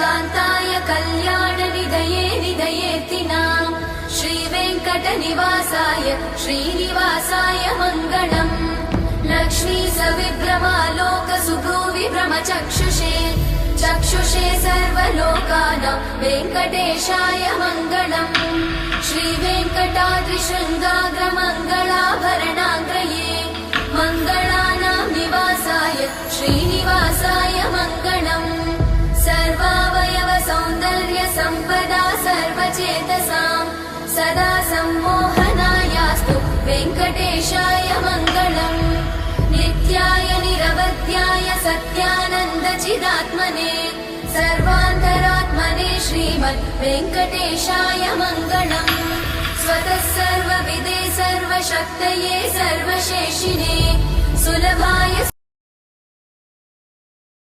कान्ताय कल्याणनिधये निधयेतिनाम् श्रीवेङ्कटनिवासाय श्रीनिवासाय मङ्गलम् लक्ष्मी सविभ्रमालोकसुभ्रूविभ्रमचक्षुषे चक्षुषे सर्वलोकानां वेङ्कटेशाय मङ्गलम् श्रीवेङ्कटाद्रिशृङ्गाग्रमङ्गलाभरणाङ्गये मङ्गलानां निवासाय श्रीनिवासाय मङ्गलम् सर्वावयव सौन्दर्य सम्पदा सर्वचेतसां सदा सम्मोहनायास्तु वेङ्कटेशाय मङ्गलम् नित्याय निरवध्याय सत्यानन्दचिदात्मने सर्वान्तरात्मने श्रीमद् वेङ्कटेशाय मङ्गलम् स्वतः सर्वविदे सर्वशक्तये सर्वशेषिने सुलभाय